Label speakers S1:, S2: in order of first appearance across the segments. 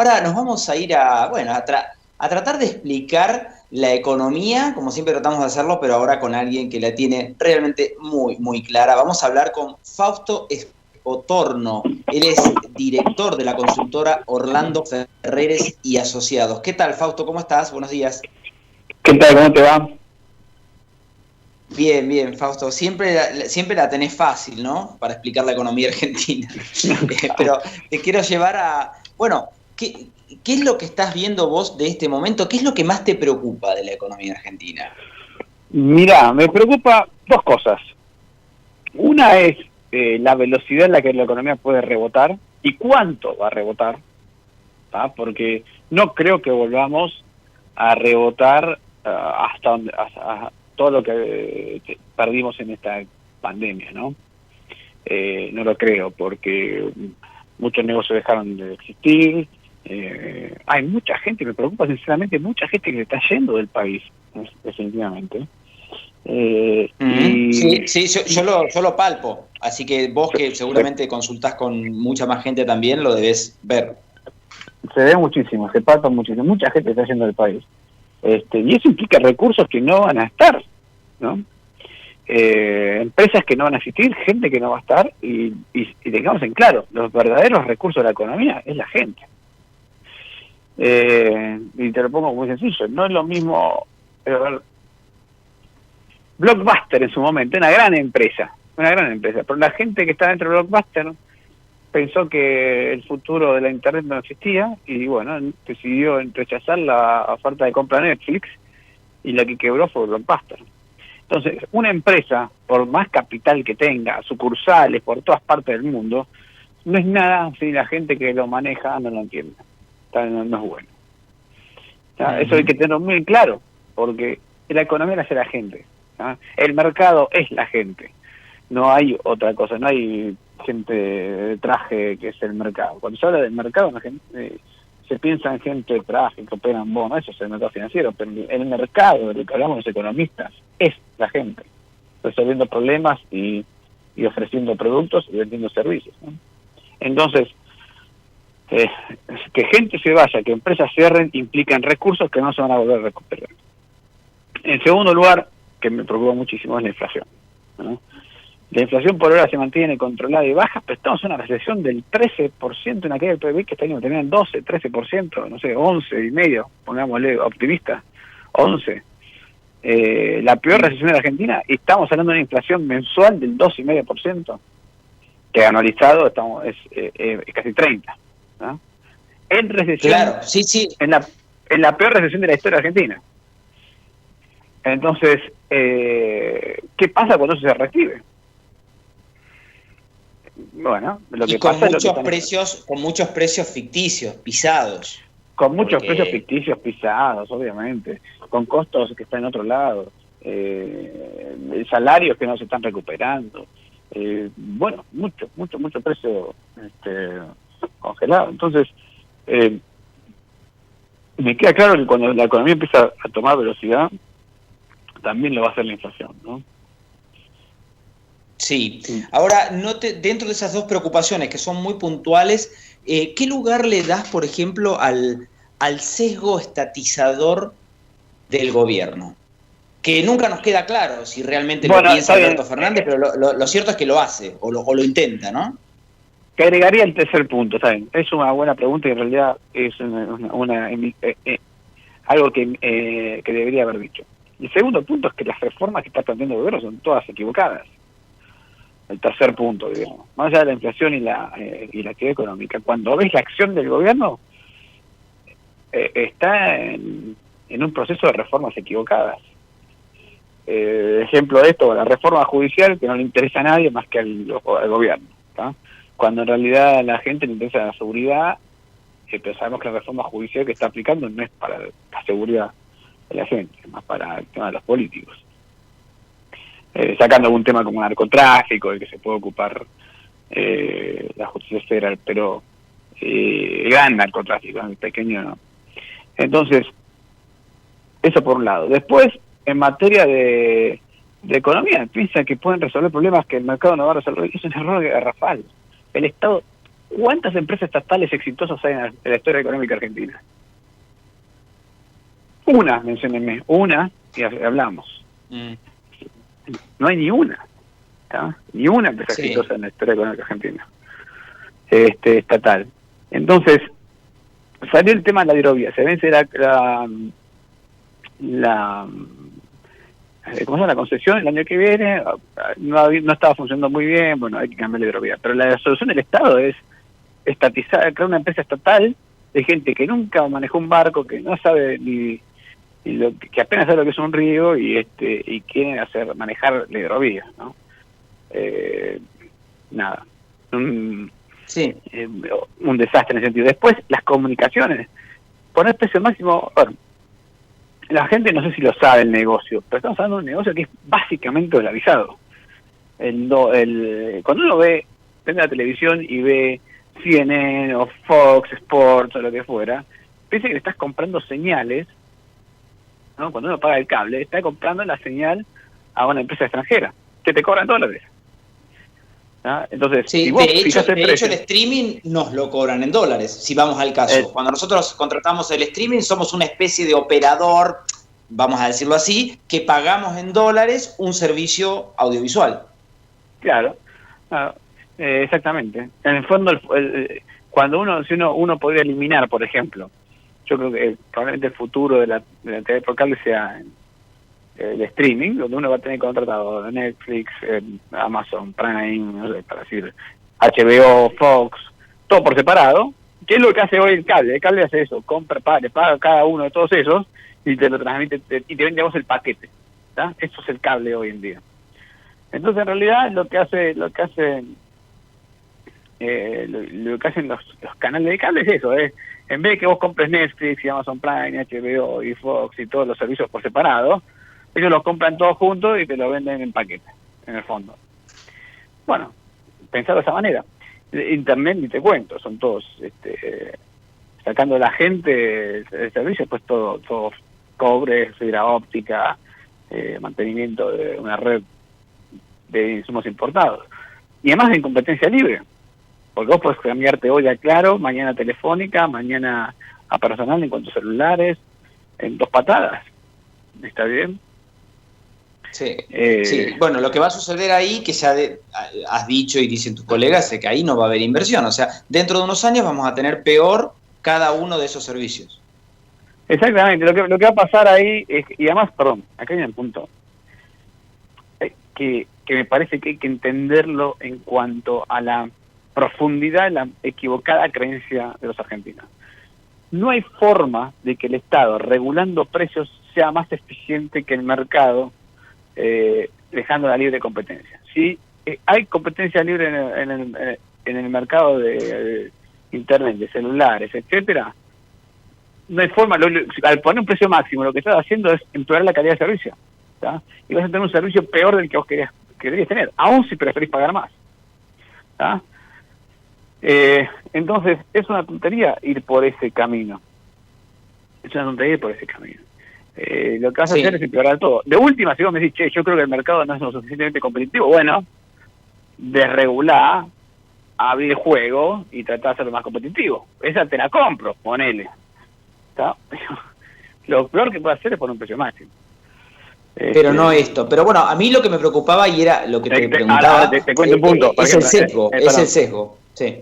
S1: Ahora nos vamos a ir a tratar de explicar la economía, como siempre tratamos de hacerlo, pero ahora con alguien que la tiene realmente muy, muy clara. Vamos a hablar con Fausto Otorno. Él es director de la consultora Orlando Ferreres y Asociados. ¿Qué tal, Fausto? ¿Cómo estás? Buenos días.
S2: ¿Qué tal? ¿Cómo te va?
S1: Bien, bien, Fausto. Siempre la tenés fácil, ¿no? Para explicar la economía argentina. Pero te quiero llevar a... Bueno, ¿qué es lo que estás viendo vos de este momento? ¿Qué es lo que más te preocupa de la economía argentina?
S2: Mirá, me preocupa dos cosas. Una es la velocidad en la que la economía puede rebotar y cuánto va a rebotar, ¿tá? Porque no creo que volvamos a rebotar hasta todo lo que perdimos en esta pandemia, ¿no? No lo creo, porque muchos negocios dejaron de existir. Hay mucha gente, me preocupa sinceramente, mucha gente que se está yendo del país, definitivamente.
S1: Sí, sí, yo lo palpo, así que vos que seguramente consultás con mucha más gente también, lo debés ver.
S2: Se ve muchísimo, se palpa muchísimo, mucha gente está yendo del país. Y eso implica recursos que no van a estar, ¿no? Empresas que no van a existir, gente que no va a estar, y tengamos en claro, los verdaderos recursos de la economía es la gente. Y te lo pongo muy sencillo, no es lo mismo... Blockbuster en su momento, una gran empresa, pero la gente que está dentro de Blockbuster pensó que el futuro de la internet no existía y bueno, decidió rechazar la oferta de compra de Netflix y la que quebró fue Blockbuster. Entonces, una empresa, por más capital que tenga, sucursales por todas partes del mundo, no es nada si la gente que lo maneja no lo entiende. No es bueno. Eso hay que tenerlo muy claro, porque la economía la hace la gente. El mercado es la gente, no hay otra cosa, no hay gente de traje que es el mercado. Cuando se habla del mercado, la gente, se piensa en gente de traje que operan bonos, eso es el mercado financiero, pero el mercado de lo que hablamos los economistas es la gente, resolviendo problemas y ofreciendo productos y vendiendo servicios, ¿no? Entonces, que gente se vaya, que empresas cierren, implican recursos que no se van a volver a recuperar. En segundo lugar, que me preocupa muchísimo, es la inflación, ¿no? La inflación por ahora se mantiene controlada y baja, pero estamos en una recesión del 13% en aquel PIB que este año tenían 12, 13%, no sé, 11,5%, pongámosle optimista, 11%. La peor recesión de la Argentina, y estamos hablando de una inflación mensual del 2,5%, que anualizado es casi 30%, ¿no? En recesión,
S1: Claro, sí, sí.
S2: en la peor recesión de la historia argentina. Entonces, ¿qué pasa cuando eso se reactive? Bueno, lo que pasa es
S1: con muchos precios ficticios, pisados.
S2: Con muchos precios ficticios pisados, obviamente, con costos que están en otro lado, salarios que no se están recuperando, bueno, mucho precio congelado. Entonces, me queda claro que cuando la economía empieza a tomar velocidad, también lo va a hacer la inflación, ¿no?
S1: Sí. Ahora, dentro de esas dos preocupaciones que son muy puntuales, ¿qué lugar le das, por ejemplo, al sesgo estatizador del gobierno? Que nunca nos queda claro si realmente lo piensa Alberto Fernández, pero lo cierto es que lo hace, o lo intenta, ¿no?
S2: Que agregaría el tercer punto, ¿saben? Es una buena pregunta y en realidad es algo que debería haber dicho. El segundo punto es que las reformas que está planteando el gobierno son todas equivocadas. El tercer punto, digamos, más allá de la inflación y la actividad económica, cuando ves la acción del gobierno, está en un proceso de reformas equivocadas. Ejemplo de esto, la reforma judicial, que no le interesa a nadie más que al gobierno, ¿tá? Cuando en realidad a la gente le interesa la seguridad, pero sabemos que la reforma judicial que está aplicando no es para la seguridad de la gente, es más para el tema de los políticos. Sacando algún tema como narcotráfico, del que se puede ocupar la justicia federal, pero el gran narcotráfico, el pequeño no. Entonces, eso por un lado. Después, en materia de economía, piensa que pueden resolver problemas que el mercado no va a resolver. Es un error garrafal. El Estado ¿Cuántas empresas estatales exitosas hay en la historia económica argentina? Una, menciónenme, una, y hablamos. No hay ni una, ¿tá? Ni una empresa exitosa en la historia económica argentina, estatal. Entonces, salió el tema de la hidrovía, se vence ¿cómo se llama? La concesión el año que viene, no estaba funcionando muy bien, bueno, hay que cambiar la hidrovía. Pero la solución del Estado es estatizar, crear una empresa estatal de gente que nunca manejó un barco, que no sabe que apenas sabe lo que es un río y quieren manejar la hidrovía, ¿no? Nada. Un desastre en ese sentido. Después, las comunicaciones. Poner precio máximo, bueno, la gente no sé si lo sabe el negocio, pero estamos hablando de un negocio que es básicamente dolarizado. Cuando uno prende la televisión y ve CNN o Fox Sports o lo que fuera, piensa que le estás comprando señales, ¿no? Cuando uno paga el cable, está comprando la señal a una empresa extranjera, que te cobran $. ¿Ah? Entonces,
S1: sí,
S2: si vos
S1: de hecho el streaming nos lo cobran en $, si vamos al caso. Cuando nosotros contratamos el streaming, somos una especie de operador, vamos a decirlo así, que pagamos en $, un servicio audiovisual.
S2: Claro, exactamente. En el fondo, cuando uno podría eliminar, por ejemplo, yo creo que probablemente el futuro de la TV por cable sea el streaming, donde uno va a tener contratado Netflix, Amazon Prime, no sé, para decir HBO, Fox, todo por separado. ¿Qué es lo que hace hoy el cable? El cable hace eso, le paga cada uno de todos esos y te lo transmite y te vende a vos el paquete, ¿tá? Eso es el cable hoy en día. Entonces, en realidad, lo que hacen los canales de cable es eso, en vez de que vos compres Netflix y Amazon Prime, HBO y Fox y todos los servicios por separado, ellos los compran todos juntos y te lo venden en paquete, en el fondo. Bueno, pensado de esa manera. Internet ni te cuento, son todos sacando a la gente el servicio, pues todo cobre, fibra óptica, mantenimiento de una red de insumos importados. Y además en competencia libre, porque vos podés cambiarte hoy a Claro, mañana a Telefónica, mañana a Personal en cuanto a celulares, en 2 patadas. ¿Está bien?
S1: Sí, sí. Bueno, lo que va a suceder ahí, que ya has dicho y dicen tus colegas, es que ahí no va a haber inversión. O sea, dentro de unos años vamos a tener peor cada uno de esos servicios.
S2: Exactamente. Lo que va a pasar ahí es, y además, perdón, acá hay un punto que me parece que hay que entenderlo en cuanto a la profundidad, la equivocada creencia de los argentinos. No hay forma de que el Estado, regulando precios, sea más eficiente que el mercado, dejando la libre competencia. Si hay competencia libre en el mercado de internet, de celulares, etcétera, no hay forma. Al poner un precio máximo, lo que estás haciendo es empeorar la calidad de servicio, ¿tá? Y vas a tener un servicio peor del que vos querías tener, aún si preferís pagar más, ¿tá? Entonces es una tontería ir por ese camino. Lo que vas a hacer es empeorar todo. De última, si vos me decís, che, yo creo que el mercado no es lo suficientemente competitivo, bueno, desregular, abrir juego y tratar de hacerlo más competitivo. Esa te la compro, ponele. ¿Está? Lo peor que puede hacer es poner un precio máximo.
S1: Pero no esto. Pero bueno, a mí lo que me preocupaba y era lo que te preguntaba.
S2: Te cuento un punto.
S1: Es el sesgo, es el sesgo. Sí.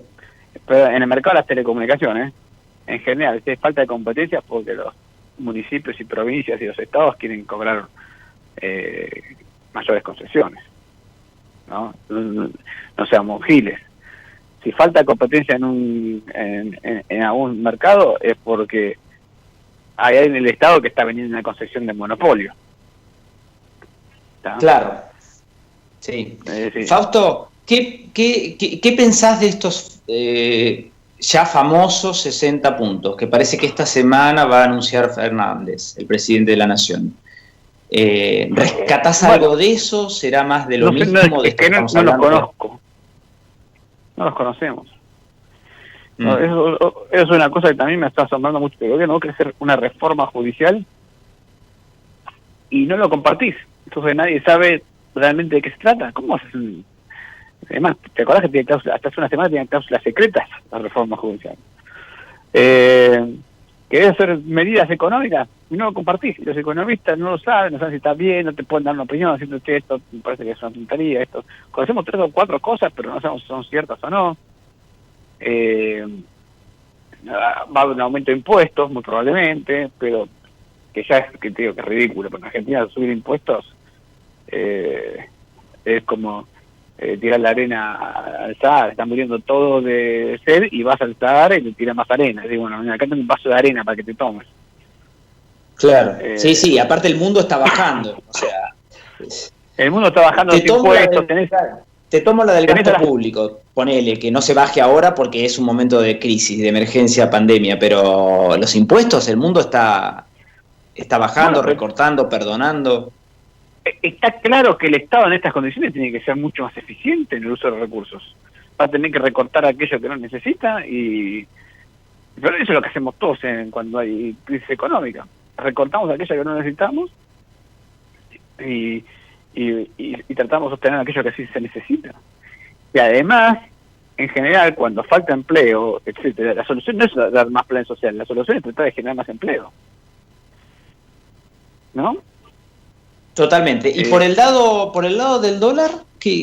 S2: Pero en el mercado de las telecomunicaciones, en general, hay falta de competencia porque los municipios y provincias y los estados quieren cobrar mayores concesiones, ¿no? No seamos giles. Si falta competencia en algún mercado es porque hay en el estado que está vendiendo una concesión de monopolio. ¿Está?
S1: Claro. Sí.
S2: Sí.
S1: Fausto, ¿qué pensás de estos ya famosos 60 puntos que parece que esta semana va a anunciar Fernández, el presidente de la Nación? ¿Rescatás algo de eso? ¿Será más de lo mismo?
S2: Es que no los conozco. No los conocemos. No, eso es una cosa que también me está asombrando mucho. El gobierno quiere hacer una reforma judicial y no lo compartís. Entonces nadie sabe realmente de qué se trata. ¿Cómo haces Además, ¿te acordás que tiene cláusulas, hasta hace una semana tenían cláusulas secretas la reforma judicial? ¿Querés hacer medidas económicas? No lo compartís. Los economistas no lo saben, no saben si está bien, no te pueden dar una opinión, diciendo que esto me parece que es una tontería, esto. Conocemos 3 o 4 cosas, pero no sabemos si son ciertas o no. Va a haber un aumento de impuestos, muy probablemente, pero que ya es, que te digo, que es ridículo, porque en Argentina subir impuestos es como tirar la arena al Sahara. Están muriendo todos de sed y vas al Sahara y te tiran más arena. Digo, bueno, acá tengo un vaso de arena para que te tomes.
S1: Claro, sí, aparte el mundo está bajando, o sea...
S2: El mundo está bajando los impuestos,
S1: te tomo la del gasto público, ponele, que no se baje ahora porque es un momento de crisis, de emergencia, pandemia, pero los impuestos, el mundo está bajando, recortando, perdonando.
S2: Está claro que el Estado en estas condiciones tiene que ser mucho más eficiente en el uso de los recursos. Va a tener que recortar aquello que no necesita pero eso es lo que hacemos todos cuando hay crisis económica. Recortamos aquello que no necesitamos y tratamos de sostener aquello que sí se necesita. Y además, en general, cuando falta empleo, etcétera, la solución no es dar más plan social, la solución es tratar de generar más empleo. ¿No?
S1: Totalmente. Y por el lado del dólar,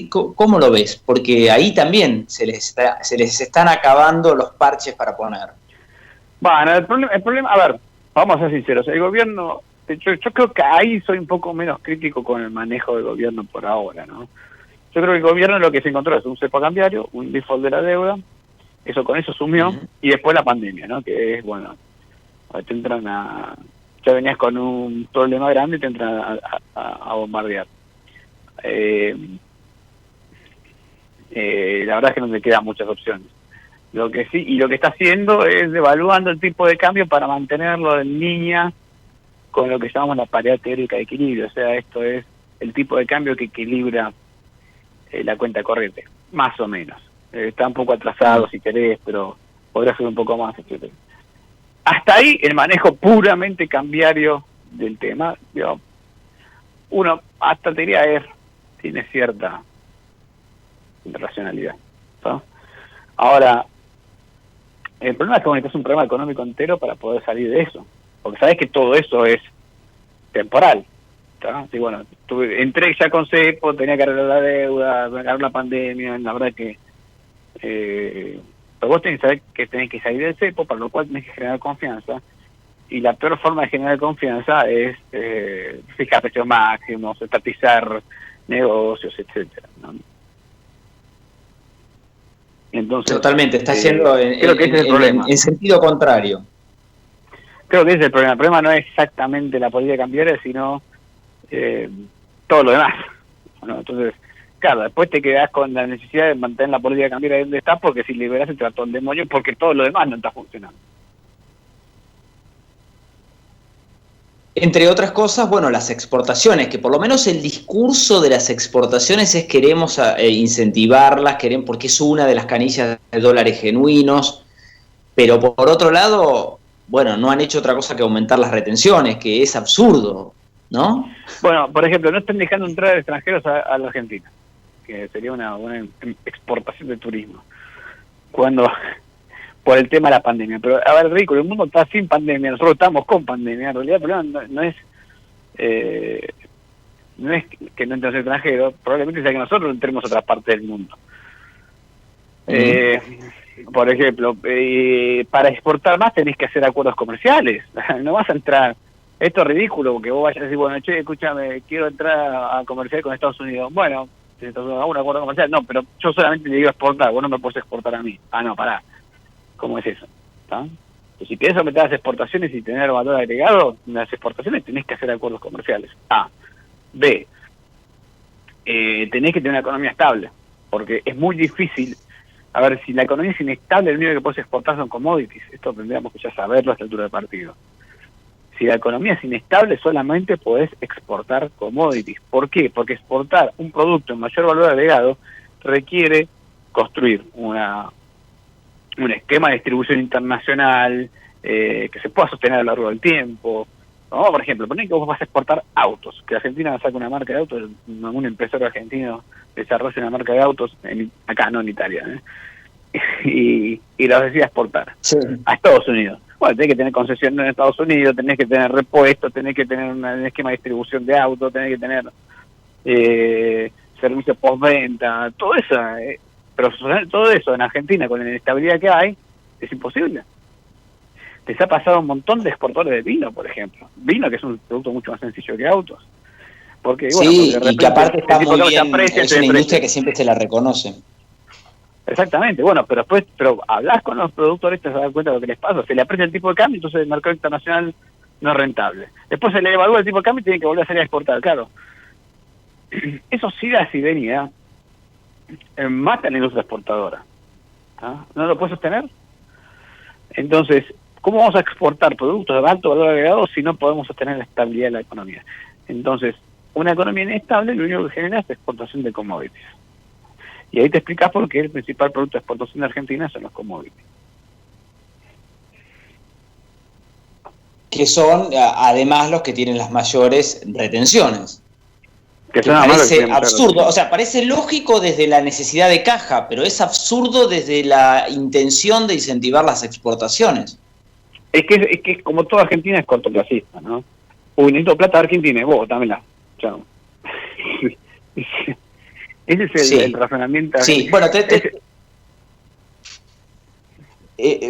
S1: ¿cómo lo ves? Porque ahí también se les están acabando los parches para poner.
S2: Bueno, el problema, a ver, vamos a ser sinceros, el gobierno, yo creo que ahí soy un poco menos crítico con el manejo del gobierno por ahora, ¿no? Yo creo que el gobierno lo que se encontró es un cepo cambiario, un default de la deuda, con eso sumió, y después la pandemia, ¿no? Que es, bueno, te entran ya venías con un problema grande y te entran a bombardear. La verdad es que no te quedan muchas opciones. Lo que sí, y lo que está haciendo es devaluando el tipo de cambio para mantenerlo en línea con lo que llamamos la paridad teórica de equilibrio. O sea, esto es el tipo de cambio que equilibra la cuenta corriente, más o menos. Está un poco atrasado si querés, pero podrá ser un poco más, etc. Hasta ahí el manejo puramente cambiario del tema. Uno hasta te diría tiene cierta racionalidad, ¿no? Ahora, el problema es que necesitas un programa económico entero para poder salir de eso, porque sabes que todo eso es temporal, ¿no? Sí, bueno, entré ya con cepo, tenía que arreglar la deuda, arreglar la pandemia, la verdad que pero vos tenés que saber que tenés que salir del cepo, para lo cual tenés que generar confianza, y la peor forma de generar confianza es fijar precios máximos, estatizar negocios, etcétera, ¿no? Entonces,
S1: totalmente, está yendo
S2: creo que ese es el problema.
S1: En sentido contrario.
S2: Creo que ese es el problema. El problema no es exactamente la política cambiaria, sino todo lo demás, ¿no? Entonces, claro, después te quedás con la necesidad de mantener la política cambiaria donde está, porque si liberas el ratón demonio, porque todo lo demás no está funcionando.
S1: Entre otras cosas, bueno, las exportaciones, que por lo menos el discurso de las exportaciones es queremos incentivarlas, porque es una de las canillas de dólares genuinos, pero por otro lado, bueno, no han hecho otra cosa que aumentar las retenciones, que es absurdo, ¿no?
S2: Bueno, por ejemplo, no están dejando entrar extranjeros a la Argentina, que sería una exportación de turismo, por el tema de la pandemia. Pero, a ver, ridículo, el mundo está sin pandemia, nosotros estamos con pandemia. En realidad el problema no es que no entren extranjeros, probablemente sea que nosotros entremos a otra parte del mundo. Por ejemplo, para exportar más tenés que hacer acuerdos comerciales. No vas a entrar, esto es ridículo, que vos vayas a decir, bueno, che, escúchame, quiero entrar a comerciar con Estados Unidos. Bueno, hago un acuerdo comercial, no, pero yo solamente le digo exportar, vos no me podés exportar a mí. Ah, no, pará. ¿Cómo es eso? ¿Está? Pues si querés aumentar las exportaciones y tener valor agregado, en las exportaciones tenés que hacer acuerdos comerciales. A. B. Tenés que tener una economía estable, porque es muy difícil. A ver, si la economía es inestable, lo único que podés exportar son commodities. Esto tendríamos que ya saberlo a esta altura del partido. Si la economía es inestable, solamente podés exportar commodities. ¿Por qué? Porque exportar un producto en mayor valor agregado requiere construir un esquema de distribución internacional que se pueda sostener a lo largo del tiempo, ¿no? Por ejemplo, ponen que vos vas a exportar autos, que Argentina saca una marca de autos, un empresario argentino desarrolla una marca de autos, acá no en Italia, y los decide exportar a Estados Unidos. Bueno, tenés que tener concesiones en Estados Unidos, tenés que tener repuestos, tenés que tener un esquema de distribución de autos, tenés que tener servicios postventa, todo eso, pero todo eso en Argentina con la inestabilidad que hay, es imposible. Les ha pasado a un montón de exportadores de vino, por ejemplo. Vino, que es un producto mucho más sencillo que autos. Porque, bueno,
S1: Sí,
S2: porque de repente,
S1: y que aparte está muy bien,
S2: aprecia,
S1: es una industria que siempre se la reconoce.
S2: Exactamente, bueno, pero hablas con los productores y te das cuenta de lo que les pasa. Se le aprecia el tipo de cambio, entonces el mercado internacional no es rentable. Después se le evalúa el tipo de cambio y tienen que volver a salir a exportar, claro. Eso sí da y venida, mata a la industria exportadora. ¿No lo puede sostener? Entonces, ¿cómo vamos a exportar productos de alto valor agregado si no podemos sostener la estabilidad de la economía? Entonces, una economía inestable lo único que genera es exportación de commodities. Y ahí te explicas por qué el principal producto de exportación de Argentina son los commodities.
S1: Que son, además, los que tienen las mayores retenciones.
S2: Que
S1: parece absurdo, o sea, parece lógico desde la necesidad de caja, pero es absurdo desde la intención de incentivar las exportaciones.
S2: Es que como toda Argentina es cortoplacista, ¿no? Uy, necesito plata, Argentina, vos, dámela. Chao. Ese es el razonamiento.
S1: Sí, bueno,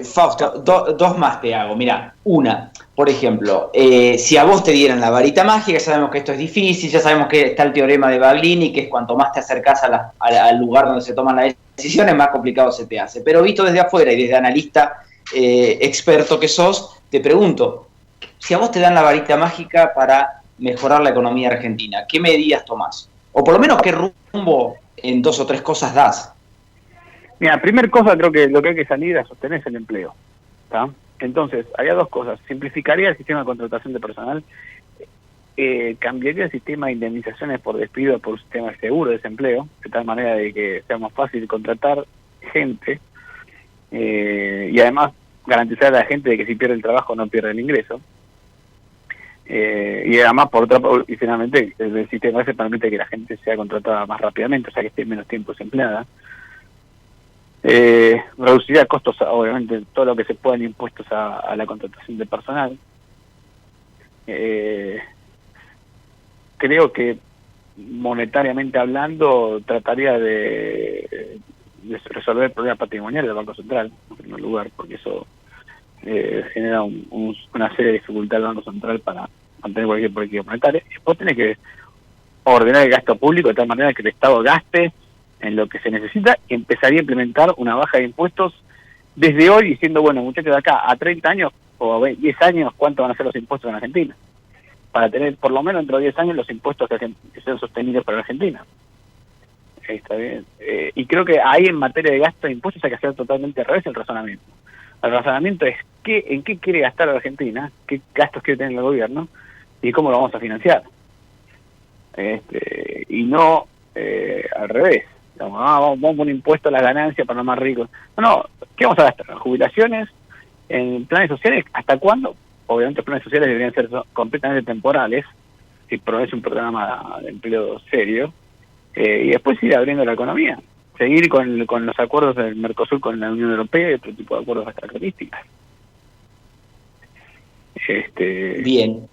S1: Fausto, dos más te hago. Mira, una, por ejemplo, si a vos te dieran la varita mágica, ya sabemos que esto es difícil, ya sabemos que está el teorema de Baglini, que es cuanto más te acercás al lugar donde se toman las decisiones, más complicado se te hace. Pero visto desde afuera y desde analista experto que sos, te pregunto, si a vos te dan la varita mágica para mejorar la economía argentina, ¿qué medidas tomás? O por lo menos, ¿qué rumbo en 2 o 3 cosas das?
S2: Mira, primer cosa, creo que lo que hay que salir a sostener es el empleo. ¿Tá? Entonces, había 2 cosas. Simplificaría el sistema de contratación de personal, cambiaría el sistema de indemnizaciones por despido por un sistema de seguro de desempleo, de tal manera de que sea más fácil contratar gente, y además garantizar a la gente de que si pierde el trabajo no pierde el ingreso. Y además, y finalmente, el sistema ese permite que la gente sea contratada más rápidamente, o sea que esté menos tiempo desempleada. Reduciría costos, obviamente, todo lo que se pueda en impuestos a la contratación de personal. Creo que monetariamente hablando trataría de resolver el problema patrimonial del Banco Central, en primer lugar, porque eso genera una seria dificultad al Banco Central para mantener cualquier política monetaria. Y después tiene que ordenar el gasto público de tal manera que el Estado gaste en lo que se necesita, y empezaría a implementar una baja de impuestos desde hoy, diciendo, bueno, muchachos, de acá a 30 años o a 10 años, ¿cuánto van a ser los impuestos en Argentina? Para tener por lo menos dentro de 10 años los impuestos que sean sostenibles para Argentina. Está bien. Y creo que ahí en materia de gasto de impuestos hay que hacer totalmente al revés el razonamiento. El razonamiento es en qué quiere gastar la Argentina, qué gastos quiere tener el gobierno y cómo lo vamos a financiar. Y no al revés. Vamos a poner impuesto a las ganancias para los más ricos. No, ¿qué vamos a gastar? ¿En jubilaciones? ¿En planes sociales? ¿Hasta cuándo? Obviamente los planes sociales deberían ser completamente temporales, si es un programa de empleo serio, y después ir abriendo la economía, seguir con los acuerdos del Mercosur con la Unión Europea y otro tipo de acuerdos de características.
S1: Bien.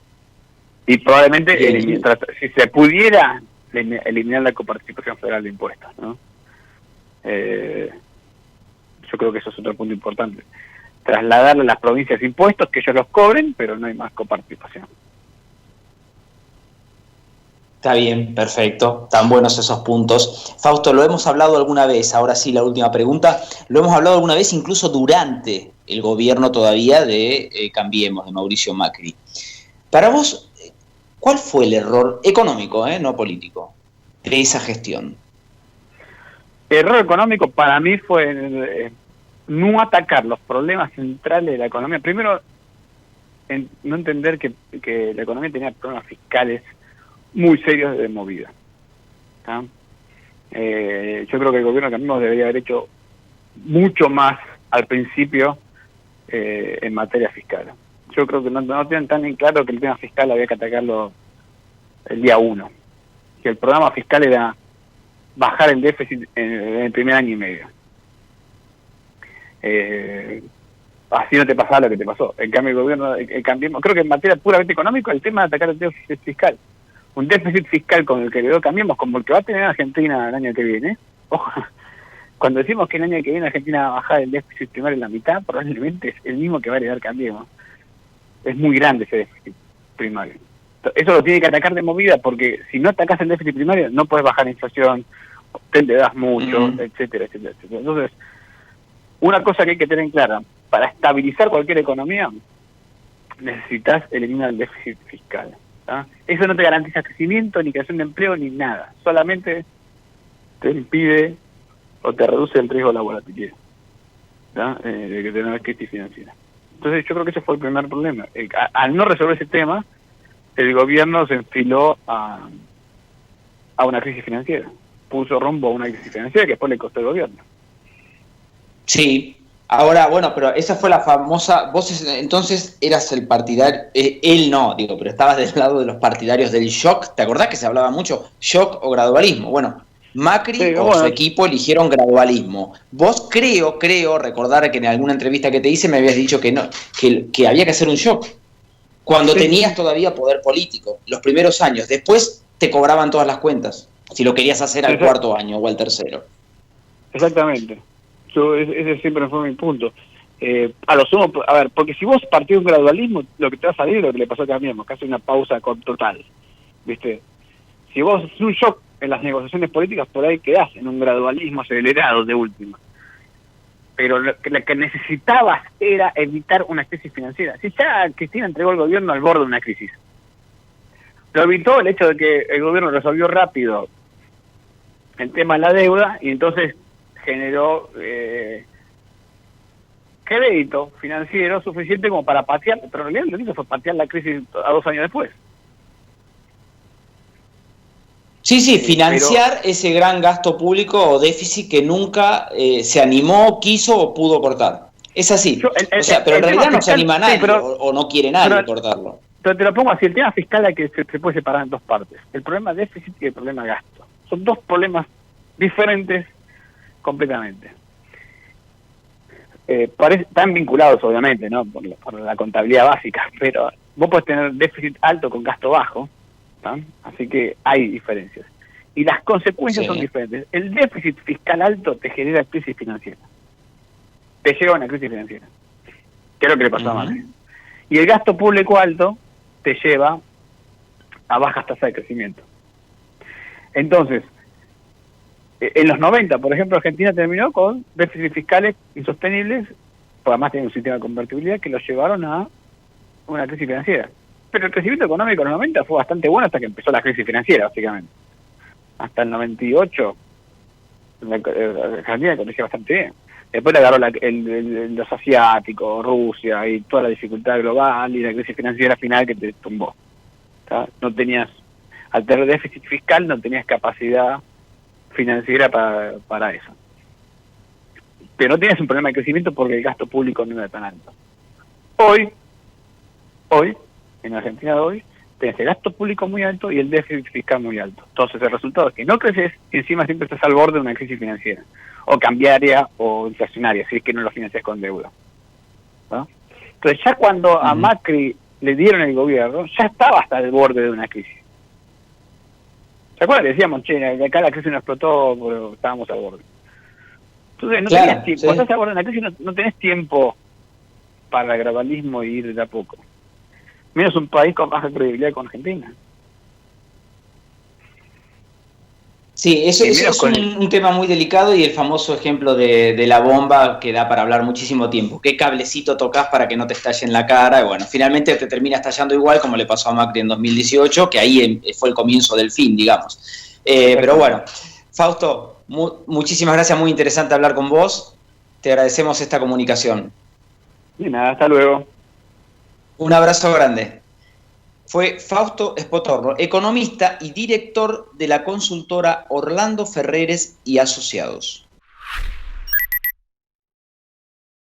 S2: Y probablemente, si se pudiera, eliminar la coparticipación federal de impuestos, ¿no? Yo creo que eso es otro punto importante. Trasladarle a las provincias impuestos, que ellos los cobren, pero no hay más coparticipación.
S1: Está bien, perfecto. Tan buenos esos puntos. Fausto, lo hemos hablado alguna vez, ahora sí la última pregunta, lo hemos hablado alguna vez incluso durante el gobierno todavía de Cambiemos, de Mauricio Macri. Para vos, ¿cuál fue el error económico, no político, de esa gestión?
S2: El error económico para mí fue no atacar los problemas centrales de la economía. Primero, no entender que la economía tenía problemas fiscales muy serios de movida. Yo creo que el gobierno de Cambiemos debería haber hecho mucho más al principio en materia fiscal. yo creo que no tienen tan en claro que el tema fiscal había que atacarlo el día 1. Que el programa fiscal era bajar el déficit en el primer año y medio. Así no te pasaba lo que te pasó. En cambio, el gobierno, Cambiemos, creo que en materia puramente económica, el tema de atacar el déficit fiscal. Un déficit fiscal con el que quedó Cambiemos, como el que va a tener Argentina el año que viene. Ojo, cuando decimos que el año que viene Argentina va a bajar el déficit primario en la mitad, probablemente es el mismo que va a heredar Cambiemos. Es muy grande ese déficit primario. Eso lo tiene que atacar de movida, porque si no atacas el déficit primario, no puedes bajar la inflación, te endeudas mucho, etcétera, etcétera, etcétera. Entonces, una cosa que hay que tener en clara, para estabilizar cualquier economía, necesitas eliminar el déficit fiscal. ¿tá? Eso no te garantiza crecimiento, ni creación de empleo, ni nada. Solamente te impide o te reduce el riesgo de la volatilidad, de que tengas crisis financiera. Entonces yo creo que ese fue el primer problema. Al no resolver ese tema, el gobierno se enfiló a una crisis financiera. Puso rumbo a una crisis financiera que después le costó el gobierno.
S1: Sí. Ahora, bueno, pero esa fue la famosa... Vos entonces eras el partidario... él no, digo, pero estabas del lado de los partidarios del shock. ¿Te acordás que se hablaba mucho? ¿Shock o gradualismo? Bueno, Macri su equipo eligieron gradualismo. Vos creo recordar que en alguna entrevista que te hice me habías dicho que no, que había que hacer un shock. Cuando tenías todavía poder político, los primeros años. Después te cobraban todas las cuentas, si lo querías hacer al cuarto año o al tercero.
S2: Exactamente. Ese siempre fue mi punto. A lo sumo, a ver, porque si vos partís de un gradualismo, lo que te va a salir es lo que le pasó a Cambiemos, casi una pausa total, ¿viste? Si vos haces un shock en las negociaciones políticas, por ahí quedás en un gradualismo acelerado de última. Pero lo que necesitabas era evitar una crisis financiera. Si ya Cristina entregó el gobierno al borde de una crisis, lo evitó el hecho de que el gobierno resolvió rápido el tema de la deuda y entonces generó crédito financiero suficiente como para patear, pero en realidad lo que hizo fue patear la crisis a 2 años después.
S1: Sí, financiar ese gran gasto público o déficit que nunca se animó, quiso o pudo cortar. Es así. Pero en realidad no se anima nadie o no quiere nadie cortarlo.
S2: Pero te lo pongo así, el tema fiscal hay que se puede separar en dos partes. El problema déficit y el problema gasto. Son dos problemas diferentes completamente. Están vinculados obviamente, ¿no? Por la contabilidad básica, pero vos podés tener déficit alto con gasto bajo, ¿no? Así que hay diferencias. Y las consecuencias son diferentes. El déficit fiscal alto te genera crisis financiera. Te lleva a una crisis financiera. Que es lo que le pasó a Macri. Y el gasto público alto te lleva a bajas tasas de crecimiento. Entonces, en los 90, por ejemplo, Argentina terminó con déficits fiscales insostenibles, porque además tenía un sistema de convertibilidad que los llevaron a una crisis financiera. Pero el crecimiento económico en los 90 fue bastante bueno hasta que empezó la crisis financiera, básicamente. Hasta el 98, Argentina crecía bastante bien. Después le agarró los asiáticos, Rusia y toda la dificultad global y la crisis financiera final que te tumbó. No tenías, al tener déficit fiscal, no tenías capacidad financiera para eso. Pero no tienes un problema de crecimiento porque el gasto público no era tan alto. Hoy, en Argentina de hoy, tenés el gasto público muy alto y el déficit fiscal muy alto. Entonces el resultado es que no creces y encima siempre estás al borde de una crisis financiera, o cambiaria o inflacionaria, si es que no lo financias con deuda, ¿no? Entonces ya cuando a Macri le dieron el gobierno, ya estaba hasta el borde de una crisis. ¿Se acuerdan? Decíamos, che, acá la crisis no explotó, pero estábamos al borde. Entonces no tenías tiempo. Cuando estás al borde de una crisis no tenés tiempo para el gradualismo y ir de a poco. Menos un país con baja credibilidad con Argentina.
S1: Sí, eso es un tema muy delicado y el famoso ejemplo de la bomba que da para hablar muchísimo tiempo. ¿Qué cablecito tocas para que no te estalle en la cara? Y bueno, finalmente te termina estallando igual como le pasó a Macri en 2018, que ahí fue el comienzo del fin, digamos. Pero bueno, Fausto, muchísimas gracias, muy interesante hablar con vos. Te agradecemos esta comunicación.
S2: Y nada, hasta luego.
S1: Un abrazo grande. Fue Fausto Spotorno, economista y director de la consultora Orlando Ferreres y Asociados.